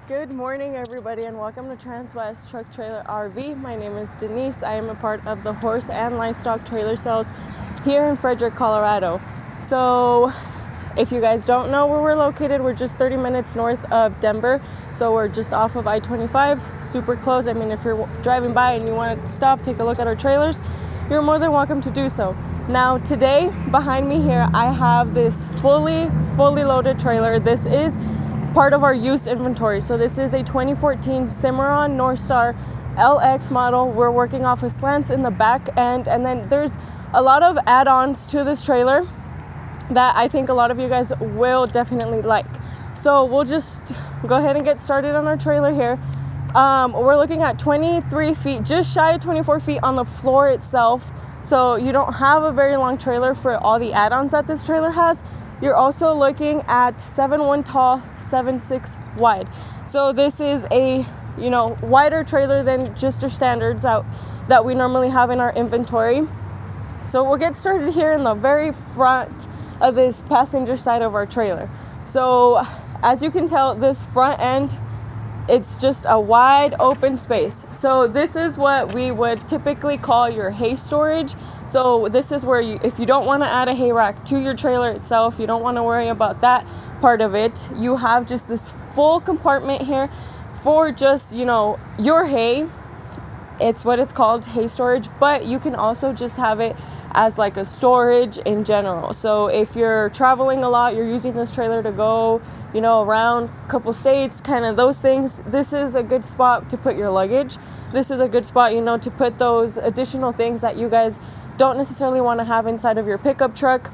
Good morning, everybody, and welcome to Transwest Truck Trailer RV. My name is Denise. I am a part of the horse and livestock trailer sales here in Frederick, Colorado. So if you guys don't know where we're located, we're just 30 minutes north of Denver. So we're just off of I-25, super close. I mean, if you're driving by and you want to stop, take a look at our trailers, you're more than welcome to do so. Now today, behind me here, I have this fully loaded trailer. This is part of our used inventory. So this is a 2014 Cimarron Norstar LX model. We're working off of slants in the back end, and then there's a lot of add-ons to this trailer that I think a lot of you guys will definitely like. So we'll just go ahead and get started on our trailer here. We're looking at 23 feet, just shy of 24 feet on the floor itself. So you don't have a very long trailer for all the add-ons that this trailer has. You're also looking at 7'1" tall, 7'6" wide. So this is a, wider trailer than just our standards that we normally have in our inventory. So we'll get started here in the very front of this passenger side of our trailer. So as you can tell, this front end, it's just a wide open space. So this is what we would typically call your hay storage. So this is where if you don't want to add a hay rack to your trailer itself, you don't want to worry about that part of it. You have just this full compartment here for just, your hay. It's what it's called, hay storage, but you can also just have it as like a storage in general. So if you're traveling a lot, you're using this trailer to go, around a couple states, kind of those things, this is a good spot to put your luggage. This is a good spot, to put those additional things that you guys don't necessarily want to have inside of your pickup truck.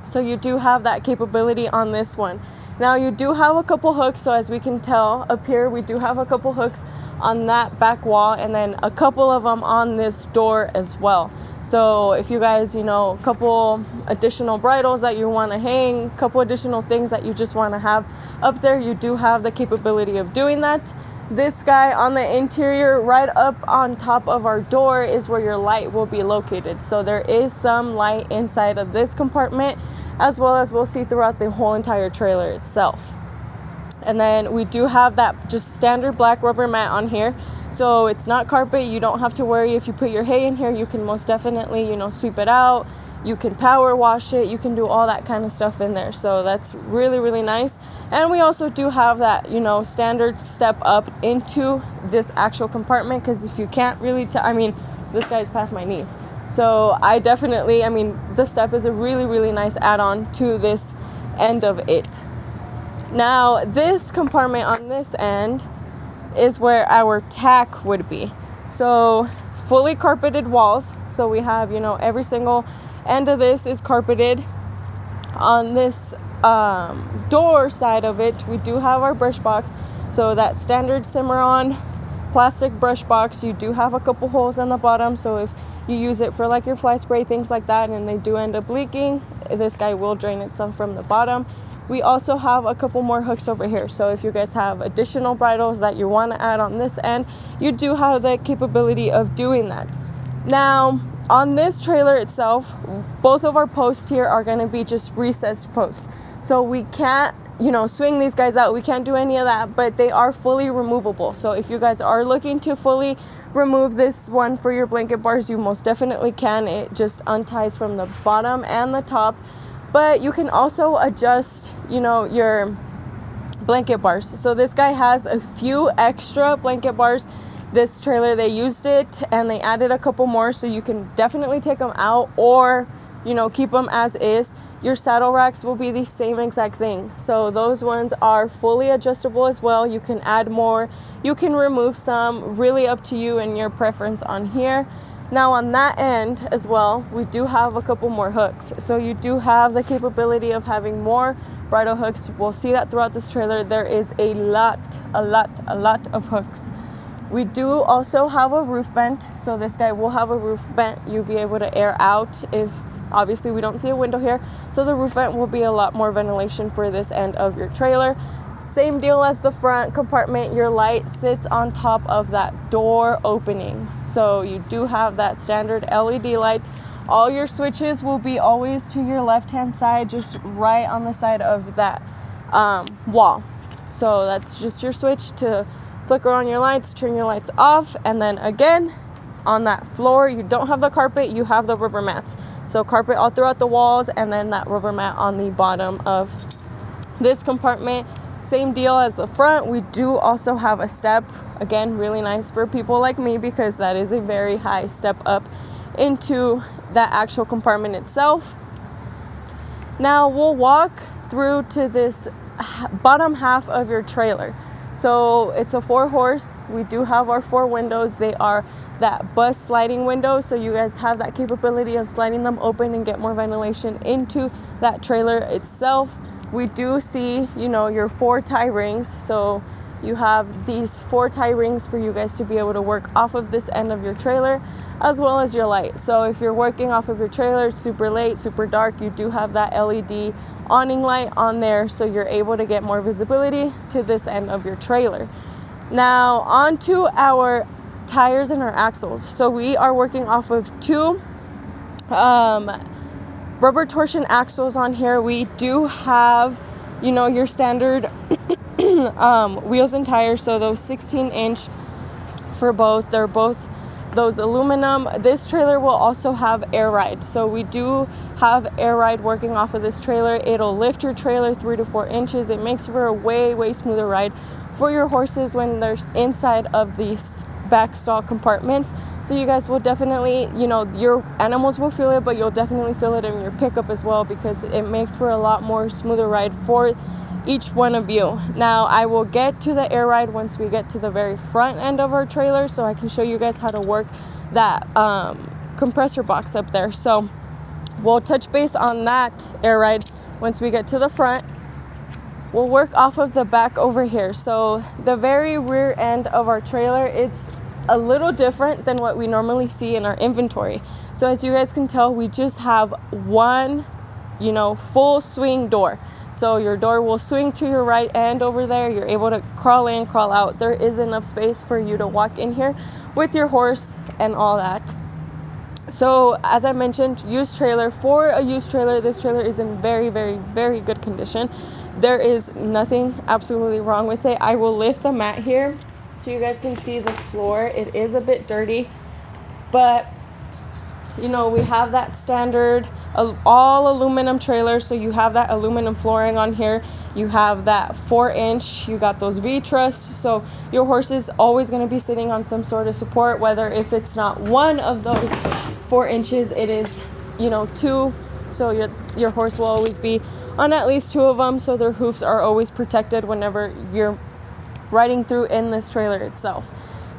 So you do have that capability on this one. Now you do have a couple hooks. So as we can tell up here, we do have a couple hooks on that back wall, and then a couple of them on this door as well. So if you guys, a couple additional bridles that you want to hang, a couple additional things that you just want to have up there, you do have the capability of doing that. This guy on the interior, right up on top of our door, is where your light will be located. So there is some light inside of this compartment, as well as we'll see throughout the whole entire trailer itself. And then we do have that just standard black rubber mat on here. So it's not carpet. You don't have to worry if you put your hay in here. You can most definitely, sweep it out. You can power wash it. You can do all that kind of stuff in there. So that's really nice. And we also do have that, standard step up into this actual compartment, because if you can't really this guy's past my knees. So the step is a really nice add-on to this end of it. Now, this compartment on this end is where our tack would be. So fully carpeted walls. So we have, every single end of this is carpeted. On this door side of it, we do have our brush box. So that standard Cimarron plastic brush box, you do have a couple holes on the bottom. So if you use it for like your fly spray, things like that, and they do end up leaking, this guy will drain itself from the bottom. We also have a couple more hooks over here. So if you guys have additional bridles that you want to add on this end, you do have the capability of doing that. Now, on this trailer itself, both of our posts here are going to be just recessed posts. So we can't, swing these guys out. We can't do any of that, but they are fully removable. So if you guys are looking to fully remove this one for your blanket bars, you most definitely can. It just unties from the bottom and the top. But you can also adjust, your blanket bars. So this guy has a few extra blanket bars. This trailer, they used it and they added a couple more. So you can definitely take them out or, keep them as is. Your saddle racks will be the same exact thing. So those ones are fully adjustable as well. You can add more. You can remove some, really up to you and your preference on here. Now on that end as well, we do have a couple more hooks. So you do have the capability of having more bridle hooks. We'll see that throughout this trailer. There is a lot of hooks. We do also have a roof vent. So this guy will have a roof vent. You'll be able to air out if obviously we don't see a window here. So the roof vent will be a lot more ventilation for this end of your trailer. Same deal as the front compartment. Your light sits on top of that door opening. So you do have that standard LED light. All your switches will be always to your left hand side, just right on the side of that wall. So that's just your switch to flicker on your lights, turn your lights off. And then again, on that floor, you don't have the carpet, you have the rubber mats. So carpet all throughout the walls, and then that rubber mat on the bottom of this compartment. Same deal as the front. We do also have a step. Again, really nice for people like me, because that is a very high step up into that actual compartment itself. Now we'll walk through to this bottom half of your trailer. So it's a 4-horse. We do have our 4 windows. They are that bus sliding windows, so you guys have that capability of sliding them open and get more ventilation into that trailer itself. We do see, you know, your 4 tie rings. So you have these 4 tie rings for you guys to be able to work off of this end of your trailer, as well as your light. So if you're working off of your trailer super late, super dark, you do have that LED awning light on there, so you're able to get more visibility to this end of your trailer. Now onto our tires and our axles. So we are working off of 2 rubber torsion axles on here. We do have, you know, your standard wheels and tires, so those 16-inch for both. They're both those aluminum. This trailer will also have air ride, so we do have air ride working off of this trailer. It'll lift your trailer 3 to 4 inches. It makes for a way smoother ride for your horses when they're inside of these back stall compartments. So you guys will definitely, you know, your animals will feel it, but you'll definitely feel it in your pickup as well, because it makes for a lot more smoother ride for each one of you. Now I will get to the air ride once we get to the very front end of our trailer, so I can show you guys how to work that compressor box up there. So we'll touch base on that air ride once we get to the front. We'll work off of the back over here. So the very rear end of our trailer, it's a little different than what we normally see in our inventory. So as you guys can tell, we just have one, you know, full swing door. So your door will swing to your right end over there. You're able to crawl in, crawl out. There is enough space for you to walk in here with your horse and all that. So as I mentioned, used trailer. For a used trailer, this trailer is in very good condition. There is nothing absolutely wrong with it. I will lift the mat here so you guys can see the floor. It is a bit dirty, but you know, we have that standard all aluminum trailer, so you have that aluminum flooring on here. You have that 4-inch, you got those V-truss, so your horse is always going to be sitting on some sort of support, whether if it's not one of those 4 inches, it is, you know, 2. So your horse will always be on at least 2 of them, so their hoofs are always protected whenever you're riding through in this trailer itself.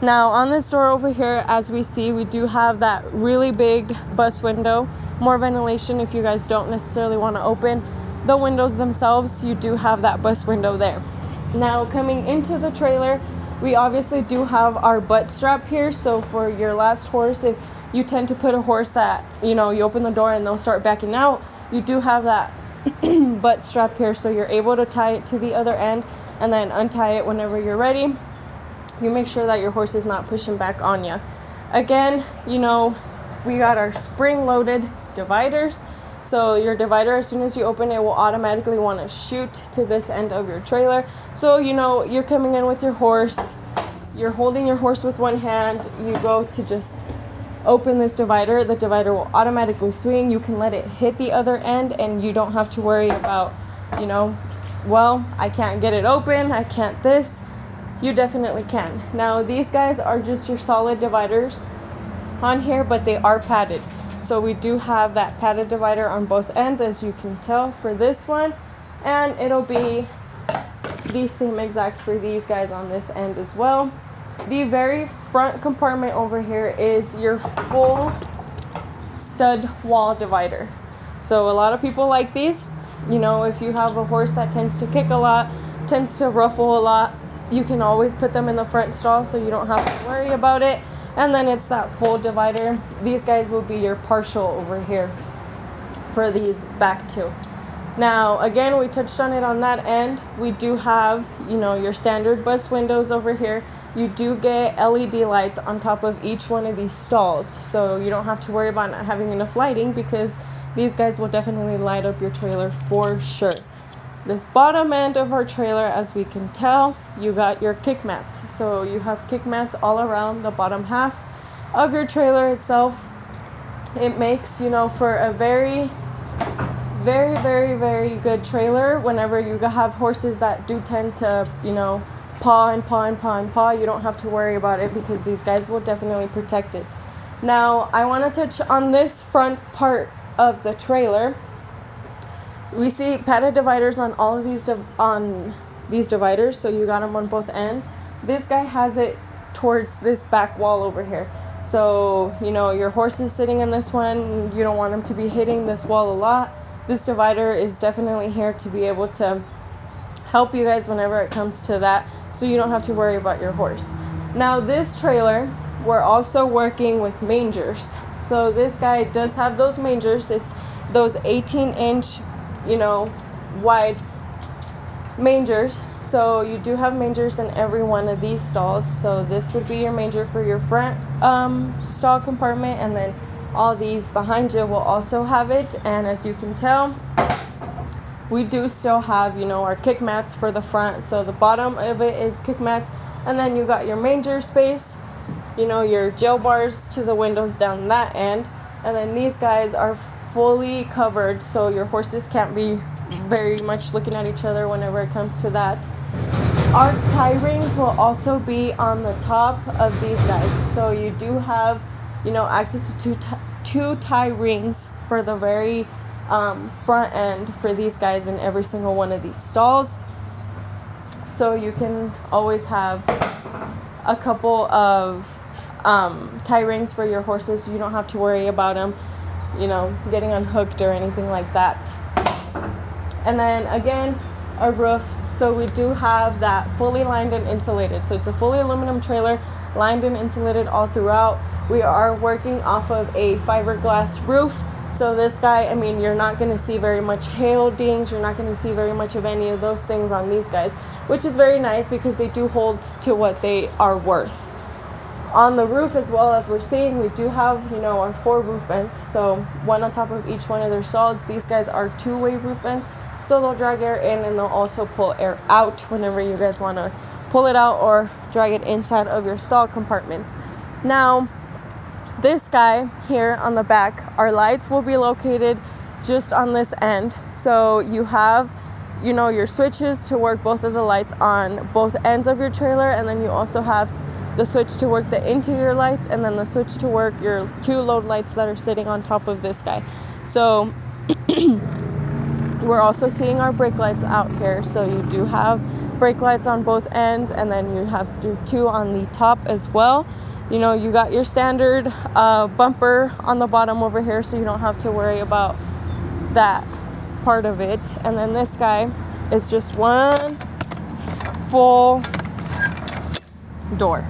Now on this door over here, as we see, we do have that really big bus window, more ventilation if you guys don't necessarily want to open the windows themselves. You do have that bus window there. Now coming into the trailer, we obviously do have our butt strap here. So for your last horse, if you tend to put a horse that, you know, you open the door and they'll start backing out, you do have that butt strap here, so you're able to tie it to the other end and then untie it whenever you're ready. You make sure that your horse is not pushing back on you. Again, you know, we got our spring-loaded dividers. So your divider, as soon as you open it, will automatically want to shoot to this end of your trailer. So, you know, you're coming in with your horse, you're holding your horse with one hand, you go to just open this divider, the divider will automatically swing. You can let it hit the other end and you don't have to worry about, you know, well, I can't get it open, I can't this. You definitely can. Now these guys are just your solid dividers on here, but they are padded. So we do have that padded divider on both ends, as you can tell for this one, and it'll be the same exact for these guys on this end as well. The very front compartment over here is your full stud wall divider. So a lot of people like these. You know, if you have a horse that tends to kick a lot, tends to ruffle a lot, you can always put them in the front stall so you don't have to worry about it. And then it's that full divider. These guys will be your partial over here for these back two. Now, again, we touched on it on that end. We do have, you know, your standard bus windows over here. You do get LED lights on top of each one of these stalls. So you don't have to worry about not having enough lighting, because these guys will definitely light up your trailer for sure. This bottom end of our trailer, as we can tell, you got your kick mats. So you have kick mats all around the bottom half of your trailer itself. It makes, for a very, very, very, very good trailer. Whenever you have horses that do tend to, paw and paw and paw and paw, you don't have to worry about it because these guys will definitely protect it. Now, I want to touch on this front part of the trailer. We see padded dividers on all of these dividers, so you got them on both ends. This guy has it towards this back wall over here. So, your horse is sitting in this one, you don't want him to be hitting this wall a lot. This divider is definitely here to be able to help you guys whenever it comes to that, so you don't have to worry about your horse. Now, this trailer, we're also working with mangers. So this guy does have those mangers. It's those 18-inch wide mangers. So you do have mangers in every one of these stalls. So this would be your manger for your front stall compartment, and then all these behind you will also have it. And as you can tell, we do still have our kick mats for the front. So the bottom of it is kick mats, and then you got your manger space, your jail bars to the windows down that end, and then these guys are fully covered, so your horses can't be very much looking at each other whenever it comes to that. Our tie rings will also be on the top of these guys, so you do have access to two tie rings for the very front end for these guys in every single one of these stalls, so you can always have a couple of tie rings for your horses, so you don't have to worry about them getting unhooked or anything like that. And then again, a roof. So we do have that fully lined and insulated. So it's a fully aluminum trailer, lined and insulated all throughout. We are working off of a fiberglass roof. So this guy, you're not going to see very much hail dings. You're not going to see very much of any of those things on these guys, which is very nice because they do hold to what they are worth. On the roof, as well as we're seeing, we do have, our 4 roof vents. So one on top of each one of their stalls. These guys are 2-way roof vents. So they'll drag air in and they'll also pull air out whenever you guys want to pull it out or drag it inside of your stall compartments. Now, this guy here on the back, our lights will be located just on this end. So you have, your switches to work both of the lights on both ends of your trailer, and then you also have the switch to work the interior lights, and then the switch to work your 2 load lights that are sitting on top of this guy. So we're also seeing our brake lights out here. So you do have brake lights on both ends, and then you have your 2 on the top as well. You got your standard bumper on the bottom over here, so you don't have to worry about that part of it. And then this guy is just one full door.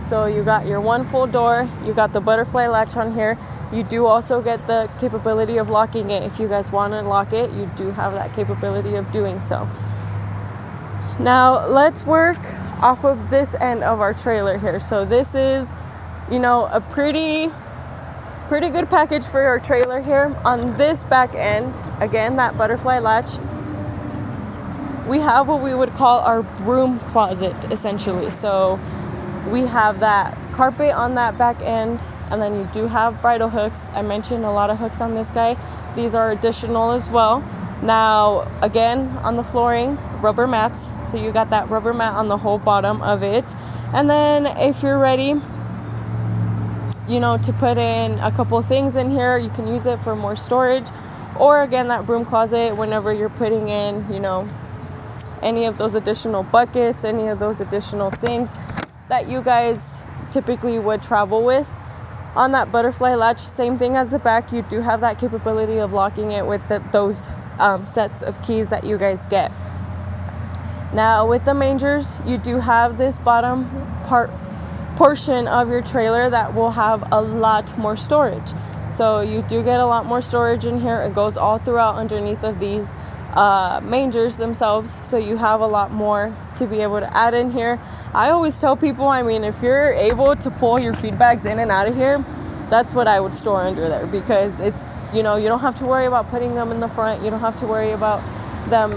So you got your one full door, you got the butterfly latch on here. You do also get the capability of locking it. If you guys want to lock it, you do have that capability of doing so. Now let's work off of this end of our trailer here. So this is, a pretty good package for our trailer here. On this back end, again, that butterfly latch, we have what we would call our broom closet, essentially. So we have that carpet on that back end, and then you do have bridle hooks. I mentioned a lot of hooks on this guy. These are additional as well. Now, again, on the flooring, rubber mats. So you got that rubber mat on the whole bottom of it. And then if you're ready, to put in a couple things in here, you can use it for more storage. Or again, that broom closet, whenever you're putting in, any of those additional buckets, any of those additional things that you guys typically would travel with. On that butterfly latch, same thing as the back, you do have that capability of locking it with those sets of keys that you guys get. Now with the mangers, you do have this bottom portion of your trailer that will have a lot more storage. So you do get a lot more storage in here. It goes all throughout underneath of these mangers themselves, so you have a lot more to be able to add in here. I always tell people, if you're able to pull your feed bags in and out of here, that's what I would store under there, because it's, you don't have to worry about putting them in the front. You don't have to worry about them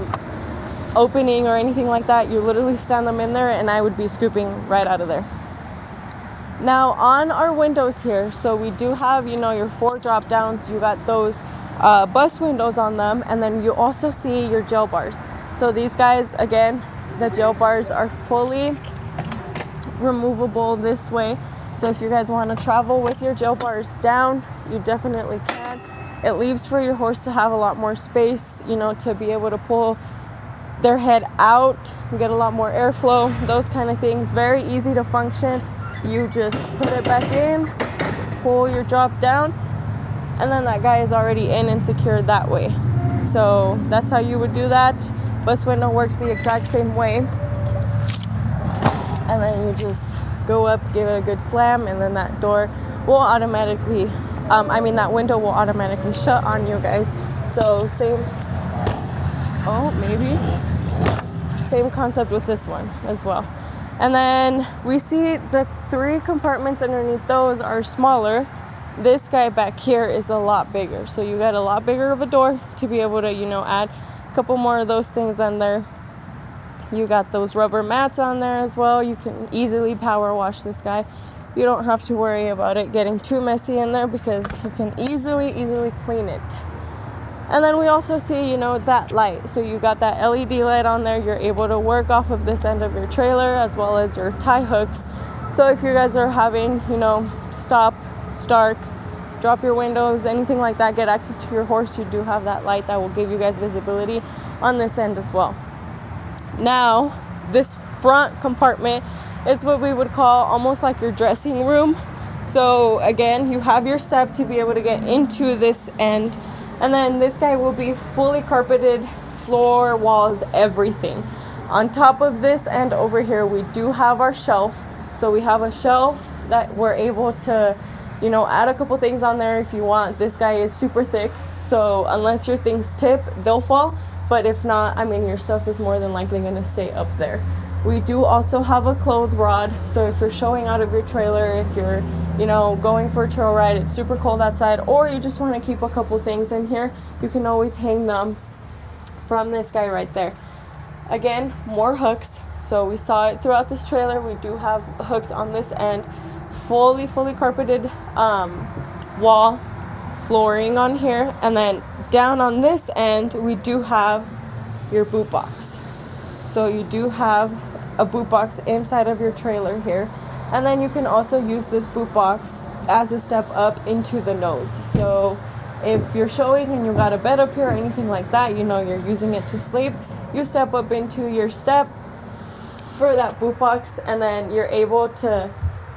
opening or anything like that. You literally stand them in there and I would be scooping right out of there. Now on our windows here, so we do have, you know, your 4 drop downs. You got those bus windows on them, and then you also see your jail bars. So these guys, again, the jail bars are fully removable this way. So if you guys want to travel with your jail bars down, you definitely can. It leaves for your horse to have a lot more space, you know, to be able to pull their head out, get a lot more airflow, those kind of things. Very easy to function. You just put it back in, pull your drop down, and then that guy is already in and secured that way. So that's how you would do that. Bus window works the exact same way. And then you just go up, give it a good slam, and then that door will automatically, that window will automatically shut on you guys. So same concept with this one as well. And then we see the 3 compartments underneath those are smaller. This guy back here is a lot bigger. So you got a lot bigger of a door to be able to, you know, add a couple more of those things on there. You got those rubber mats on there as well. You can easily power wash this guy. You don't have to worry about it getting too messy in there because you can easily clean it. And then we also see, you know, that light. So you got that LED light on there. You're able to work off of this end of your trailer as well as your tie hooks. So if you guys are having, you know, stop, start, drop your windows, anything like that, get access to your horse, you do have that light that will give you guys visibility on this end as well. Now, this front compartment is what we would call almost like your dressing room. So again, you have your step to be able to get into this end. And then this guy will be fully carpeted, floor, walls, everything. On top of this end over here, we do have our shelf. So we have a shelf that we're able to, you know, add a couple things on there if you want. This guy is super thick. So unless your things tip, they'll fall. But if not, your stuff is more than likely going to stay up there. We do also have a clothes rod. So if you're showing out of your trailer, if you're, you know, going for a trail ride, it's super cold outside, or you just want to keep a couple things in here, you can always hang them from this guy right there. Again, more hooks. So we saw it throughout this trailer. We do have hooks on this end, fully carpeted wall flooring on here, and then down on this end we do have your boot box. So you do have a boot box inside of your trailer here, and then you can also use this boot box as a step up into the nose. So if you're showing and you got a bed up here or anything like that, you know, you're using it to sleep, you step up into your step for that boot box, and then you're able to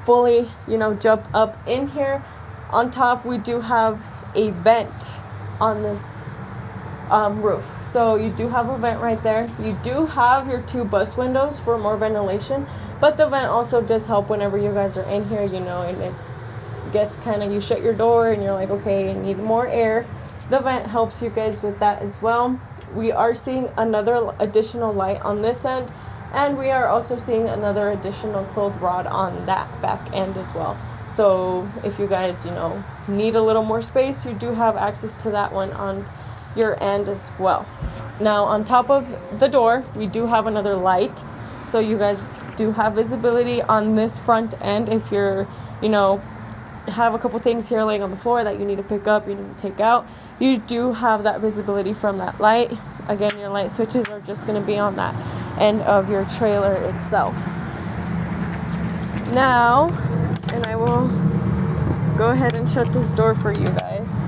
fully, you know, jump up in here. On top, we do have a vent on this roof. So you do have a vent right there. You do have your 2 bus windows for more ventilation, but the vent also does help whenever you guys are in here, you know, and gets kind of, you shut your door and you're like, okay, I need more air. The vent helps you guys with that as well. We are seeing another additional light on this end, and we are also seeing another additional clothes rod on that back end as well. So if you guys, you know, need a little more space, you do have access to that one on your end as well. Now on top of the door, we do have another light. So you guys do have visibility on this front end. If you're, you know, have a couple things here laying on the floor that you need to pick up, you need to take out, you do have that visibility from that light. Again, your light switches are just going to be on that end of your trailer itself. Now, and I will go ahead and shut this door for you guys.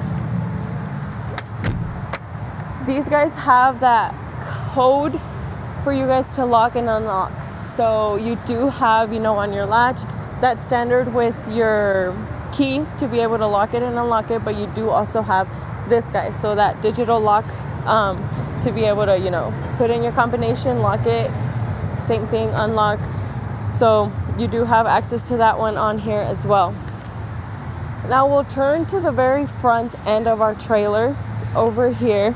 These guys have that code for you guys to lock and unlock. So you do have, you know, on your latch that standard with your key to be able to lock it and unlock it, but you do also have this guy, so that digital lock to be able to, you know, put in your combination, lock it, same thing, unlock. So you do have access to that one on here as well. Now we'll turn to the very front end of our trailer over here.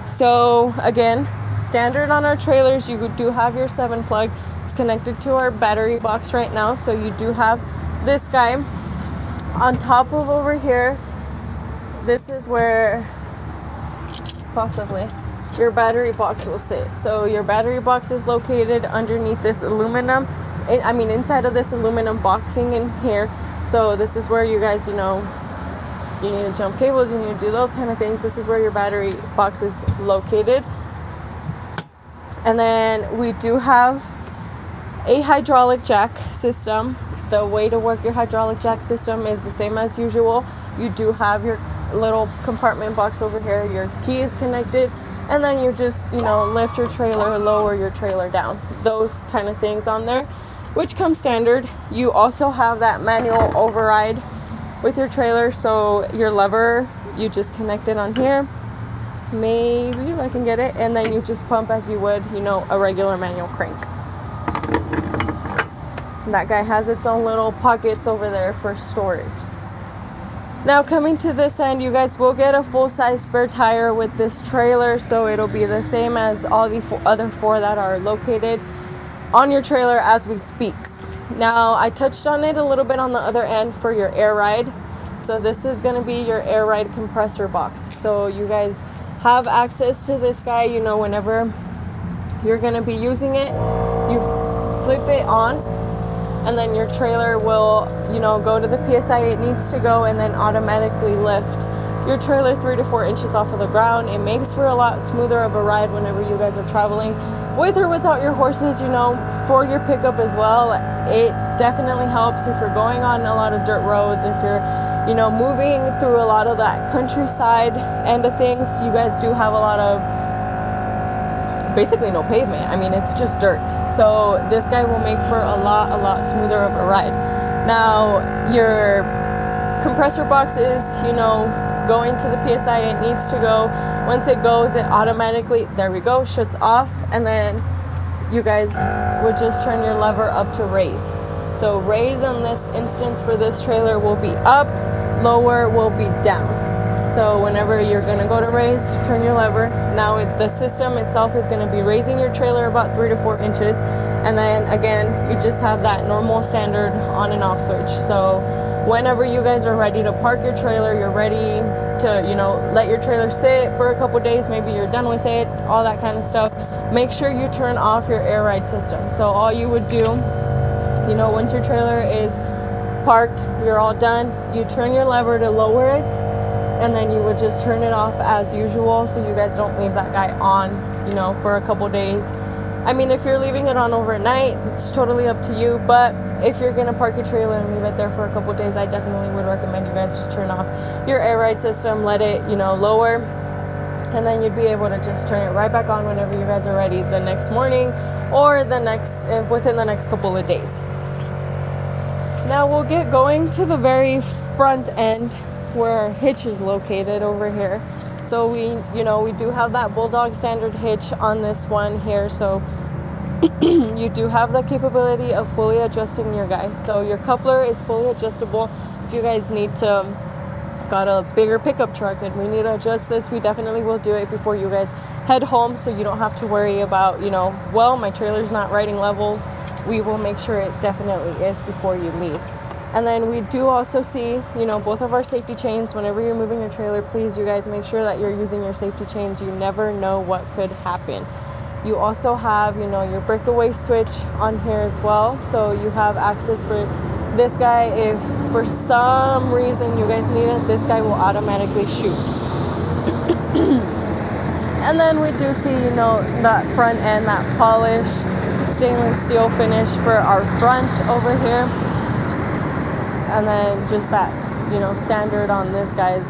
So again, standard on our trailers, you do have your 7 plug. It's connected to our battery box right now. So you do have this guy on top of over here. This is where possibly your battery box will sit. So your battery box is located underneath this aluminum, inside of this aluminum boxing in here. So this is where you guys, you need to jump cables, you need to do those kind of things. This is where your battery box is located. And then we do have a hydraulic jack system. The way to work your hydraulic jack system is the same as usual. You do have your little compartment box over here. Your key is connected, and then you just, lift your trailer, lower your trailer down. Those kind of things on there, which comes standard. You also have that manual override with your trailer. So your lever, you just connect it on here. Maybe if I can get it, and then you just pump as you would, a regular manual crank. That guy has its own little pockets over there for storage. Now coming to this end, you guys will get a full-size spare tire with this trailer, so it'll be the same as all the other 4 that are located on your trailer as we speak. Now I touched on it a little bit on the other end for your air ride. So this is going to be your air ride compressor box. So you guys have access to this guy, whenever you're going to be using it, you flip it on, and then your trailer will, go to the PSI it needs to go, and then automatically lift your trailer 3 to 4 inches off of the ground. It makes for a lot smoother of a ride whenever you guys are traveling with or without your horses, for your pickup as well. It definitely helps if you're going on a lot of dirt roads, if you're, moving through a lot of that countryside end of things. You guys do have a lot of basically no pavement. It's just dirt. So this guy will make for a lot smoother of a ride. Now your compressor box is, going to the PSI it needs to go. Once it goes, it automatically, there we go, shuts off, and then you guys would just turn your lever up to raise. So raise on this instance for this trailer will be up, lower will be down. So whenever you're going to go to raise, turn your lever. Now the system itself is going to be raising your trailer about 3 to 4 inches. And then again, you just have that normal standard on and off switch. So whenever you guys are ready to park your trailer, you're ready to, let your trailer sit for a couple days, maybe you're done with it, all that kind of stuff, make sure you turn off your air ride system. So all you would do, once your trailer is parked, you're all done, you turn your lever to lower it, and then you would just turn it off as usual, so you guys don't leave that guy on, for a couple days. If you're leaving it on overnight, it's totally up to you, but if you're going to park your trailer and leave it there for a couple days, I definitely would recommend you guys just turn off your air ride system, let it, lower, and then you'd be able to just turn it right back on whenever you guys are ready the next morning or within the next couple of days. Now we'll get going to the very front end where our hitch is located over here. So we do have that Bulldog standard hitch on this one here. So you do have the capability of fully adjusting your guy. So your coupler is fully adjustable. If you guys got a bigger pickup truck and we need to adjust this, we definitely will do it before you guys head home, so you don't have to worry about, my trailer's not riding leveled. We will make sure it definitely is before you leave. And then we do also see, both of our safety chains. Whenever you're moving your trailer, please, you guys, make sure that you're using your safety chains. You never know what could happen. You also have, your breakaway switch on here as well. So you have access for this guy. If for some reason you guys need it, this guy will automatically shoot. And then we do see, that front end, that polished stainless steel finish for our front over here. And then just that, standard on this guys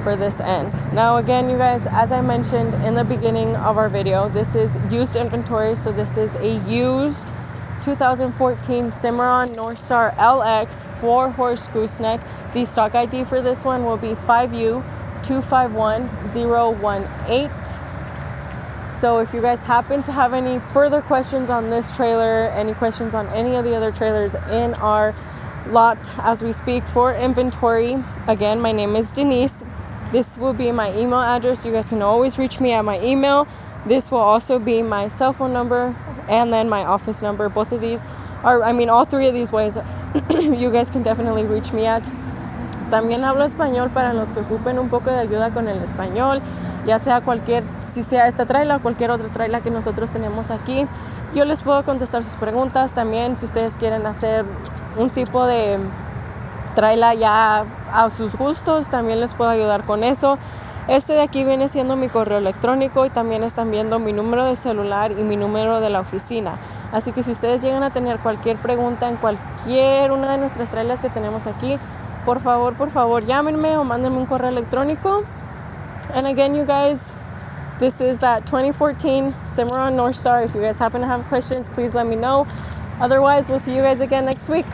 for this end. Now again, you guys, as I mentioned in the beginning of our video, this is used inventory. So this is a used 2014 Cimarron Norstar LX for Horse Gooseneck. The stock ID for this one will be 5U251018. So if you guys happen to have any further questions on this trailer, any questions on any of the other trailers in our lot as we speak for inventory, again, my name is Denise. This will be my email address. You guys can always reach me at my email. This will also be my cell phone number and then my office number. Both of these are, all three of these ways you guys can definitely reach me at. También hablo español para los que ocupen un poco de ayuda con el español. ya sea si sea esta trailer o cualquier otra trailer que nosotros tenemos aquí. Yo les puedo contestar sus preguntas también. Si ustedes quieren hacer un tipo de trailer ya a sus gustos, también les puedo ayudar con eso. Este de aquí viene siendo mi correo electrónico y también están viendo mi número de celular y mi número de la oficina. Así que si ustedes llegan a tener cualquier pregunta en cualquier una de nuestras trailers que tenemos aquí, por favor, llámenme o mándenme un correo electrónico. And again, you guys, this is that 2014 Cimarron Norstar. If you guys happen to have questions, please let me know. Otherwise, we'll see you guys again next week.